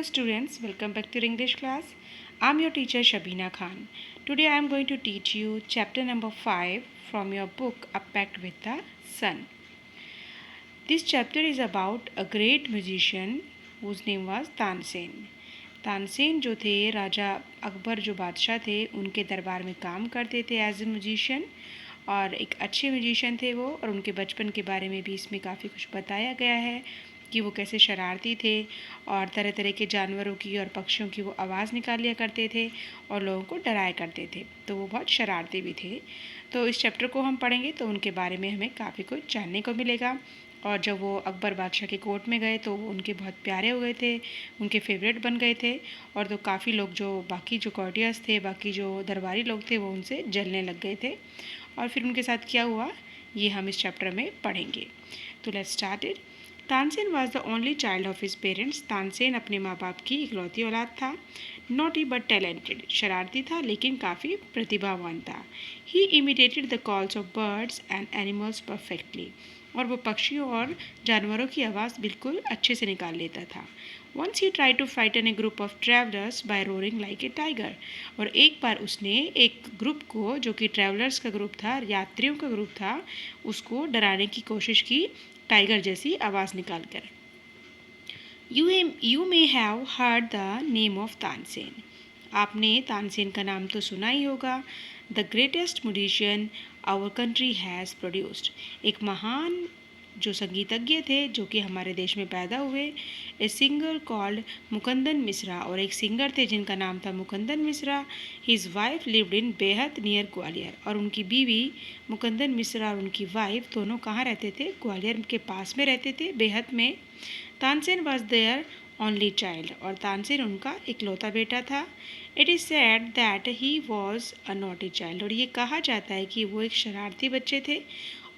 Hello students, welcome back to your English class. I'm your teacher Shabina Khan. Today I am going to teach you chapter number 5 from your book A Pact with the Sun. This chapter is about a great musician whose name was Tansen. Tansen जो थे राजा अकबर जो बादशाह थे उनके दरबार में काम करते थे एज ए म्यूजिशियन और एक अच्छे म्यूजिशियन थे वो और उनके बचपन के बारे में भी इसमें काफ़ी कुछ बताया गया है कि वो कैसे शरारती थे और तरह तरह के जानवरों की और पक्षियों की वो आवाज़ निकाल लिया करते थे और लोगों को डराया करते थे। तो वो बहुत शरारती भी थे। तो इस चैप्टर को हम पढ़ेंगे तो उनके बारे में हमें काफ़ी कुछ जानने को मिलेगा। और जब वो अकबर बादशाह के कोर्ट में गए तो वो उनके बहुत प्यारे हो गए थे, उनके फेवरेट बन गए थे। और तो काफ़ी लोग जो बाकी जो कॉर्टियर्स थे, बाकी जो दरबारी लोग थे, वो उनसे जलने लग गए थे। और फिर उनके साथ क्या हुआ ये हम इस चैप्टर में पढ़ेंगे। तो let's start it. Tansen was the only child of his parents. Tansen अपने माँ बाप की इकलौती औलाद था। नॉटी बट टैलेंटेड, शरारती था लेकिन काफ़ी प्रतिभावान था। He imitated the calls of birds and animals perfectly, और वो पक्षियों और जानवरों की आवाज़ बिल्कुल अच्छे से निकाल लेता था। Once he try to frighten a group of travellers by roaring like a tiger, और एक बार उसने एक ग्रुप को जो कि ट्रैवलर्स का ग्रुप था, यात्रियों का ग्रुप था, उसको डराने की कोशिश की टाइगर जैसी आवाज़ निकाल कर। You may have heard the name of Tansen. आपने तानसेन का नाम तो सुना ही होगा। The greatest musician our country has produced, एक महान जो संगीतज्ञ थे जो कि हमारे देश में पैदा हुए। A singer called Mukandan Mishra, और एक सिंगर थे जिनका नाम था Mukandan Mishra. His wife lived in Behat near Gwalior, और उनकी बीवी मुकंदन मिश्रा और उनकी वाइफ दोनों कहाँ रहते थे? ग्वालियर के पास में रहते थे, बेहद में। Tansen was their only child, और तानसेन उनका इकलौता बेटा था। It is said that he was a naughty child, और ये कहा जाता है कि वो एक शरारती बच्चे थे।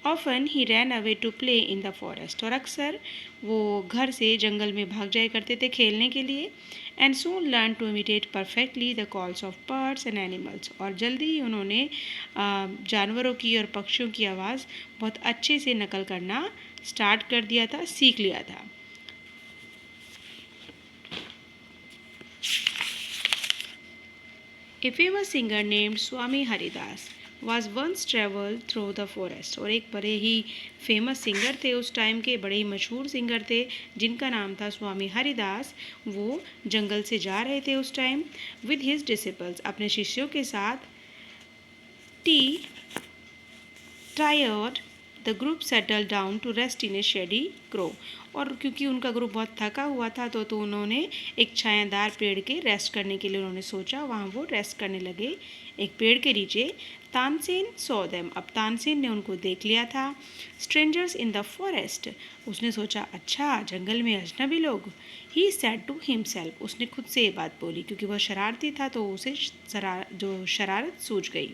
Often he ran away to play in the forest, और अक्सर वो घर से जंगल में भाग जाया करते थे खेलने के लिए। And soon learn to imitate perfectly the calls of birds and animals, और जल्दी ही उन्होंने जानवरों की और पक्षियों की आवाज़ बहुत अच्छे से नकल करना स्टार्ट कर दिया था, सीख लिया था। A famous singer named Swami Haridas was once traveled through the forest, और एक बड़े ही फेमस सिंगर थे उस टाइम के, बड़े ही मशहूर सिंगर थे जिनका नाम था स्वामी हरिदास। वो जंगल से जा रहे थे उस टाइम विद हिज डिसिपल्स, अपने शिष्यों के साथ। टी tired the group settle down to rest in a shady grove, और क्योंकि उनका ग्रुप बहुत थका हुआ था तो उन्होंने एक छायादार पेड़ के रेस्ट करने के लिए उन्होंने सोचा, वहाँ वो रेस्ट करने लगे एक पेड़ के नीचे। तानसेन सॉ देम, अब तानसेन ने उनको देख लिया था। स्ट्रेंजर्स इन द फॉरेस्ट, उसने सोचा अच्छा जंगल में अजनबी लोग। ही सेड टू हिमसेल्फ, उसने खुद से ये बात बोली क्योंकि वह शरारती था तो उसे जो शरारत सूझ गई।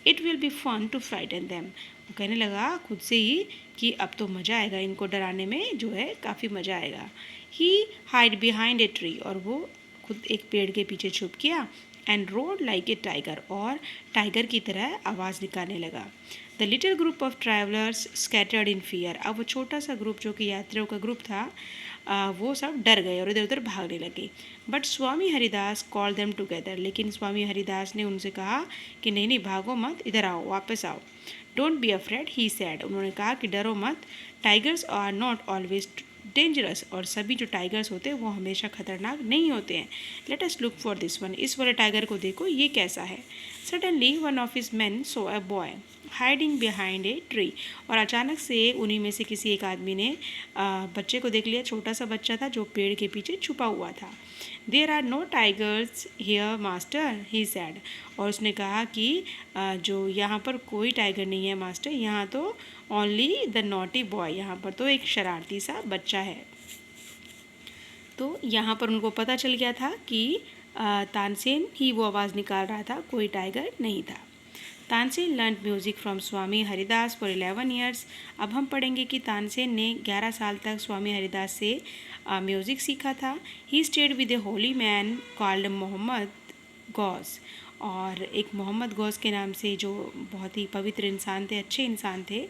It will be fun to frighten them, वो कहने लगा खुद से ही कि अब तो मज़ा आएगा, इनको डराने में जो है काफ़ी मज़ा आएगा। ही हाइड बिहाइंड ए ट्री, और वो खुद एक पेड़ के पीछे छुप गया। And road like a tiger, और टाइगर की तरह आवाज़ निकालने लगा। The little group of travellers scattered in fear, अब वो छोटा सा ग्रुप जो कि यात्रियों का ग्रुप था वो सब डर गए और इधर उधर भागने लगे। But Swami Haridas call them together, लेकिन स्वामी हरिदास ने उनसे कहा कि नहीं नहीं भागो मत, इधर आओ, वापस आओ। Don't be afraid he said, उन्होंने कहा कि डरो मत। Tigers are not always dangerous, और सभी जो टाइगर्स होते हैं वो हमेशा खतरनाक नहीं होते हैं। Let us look for this one, इस वाले टाइगर को देखो ये कैसा है। Suddenly one of his man so a boy hiding behind a tree, और अचानक से उन्हीं में से किसी एक आदमी ने बच्चे को देख लिया, छोटा सा बच्चा था जो पेड़ के पीछे छुपा हुआ था। There are no tigers here master he said, और उसने कहा कि जो यहाँ पर कोई टाइगर नहीं है मास्टर, यहाँ तो ओनली द नॉटी बॉय, यहाँ पर तो एक शरारती सा बच्चा है। तो यहाँ पर उनको पता चल गया था कि तानसेन ही वो आवाज़ निकाल रहा था, कोई टाइगर नहीं था। Tansen learn music from Swami Haridas for 11 years, अब हम पढ़ेंगे कि तानसेन ने 11 साल तक स्वामी हरिदास से म्यूज़िक सीखा था। He stayed with a holy man called Mohammed Ghaus, और एक मोहम्मद गौस के नाम से जो बहुत ही पवित्र इंसान थे, अच्छे इंसान थे,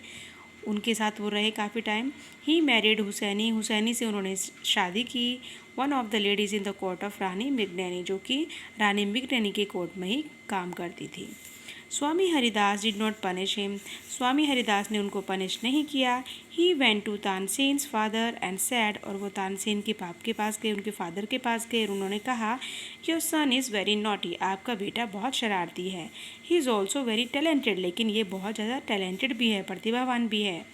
उनके साथ वो रहे काफ़ी time. He married Husaini, Husaini से उन्होंने शादी की। One of the ladies in the court of Rani Mrignayani, जो कि रानी मृगनयनी के कोर्ट में ही काम करती थी। Swami Haridas did not punish him, Swami Haridas ने उनको पनिश नहीं किया। He went to Tansen's father and said, और वो तानसेन के बाप के पास गए, उनके फादर के पास गए और उन्होंने कहा, your son is very naughty, आपका बेटा बहुत शरारती है। He is also very talented, लेकिन ये बहुत ज़्यादा टैलेंटेड भी है, प्रतिभावान भी है,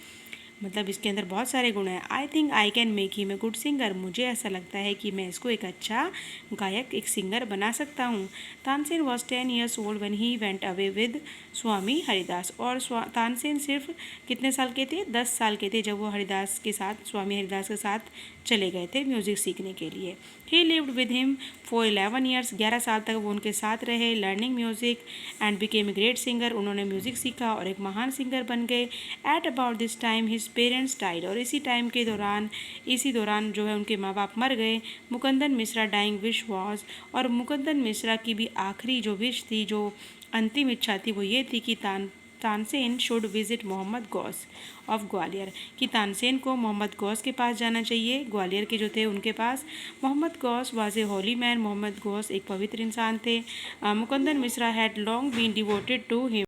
मतलब इसके अंदर बहुत सारे गुण हैं। I think I can make him a good singer, मुझे ऐसा लगता है कि मैं इसको एक अच्छा गायक, एक सिंगर बना सकता हूँ। Tansen was 10 years old when he went away with Swami Haridas, और तानसेन सिर्फ कितने साल के थे? 10 साल के थे जब वो हरिदास के साथ, स्वामी हरिदास के साथ चले गए थे म्यूज़िक सीखने के लिए। ही lived with him for 11 years, 11 साल तक वो उनके साथ रहे, learning music and became a great singer, उन्होंने म्यूज़िक सीखा और एक महान सिंगर बन गए। At about this time his parents died, और इसी दौरान जो है उनके माँ बाप मर गए। Mukundan Mishra dying wish was, और मुकुंदन मिश्रा की भी आखिरी जो विश थी, जो अंतिम इच्छा थी, वो ये थी कि Tansen should visit Mohammed Ghaus of Gwalior, कि तानसेन को मोहम्मद गौस के पास जाना चाहिए, ग्वालियर के जो थे उनके पास। Mohammed Ghaus was a holy man, Mohammed Ghaus एक पवित्र इंसान थे। Mukundan Mishra had long been devoted to him.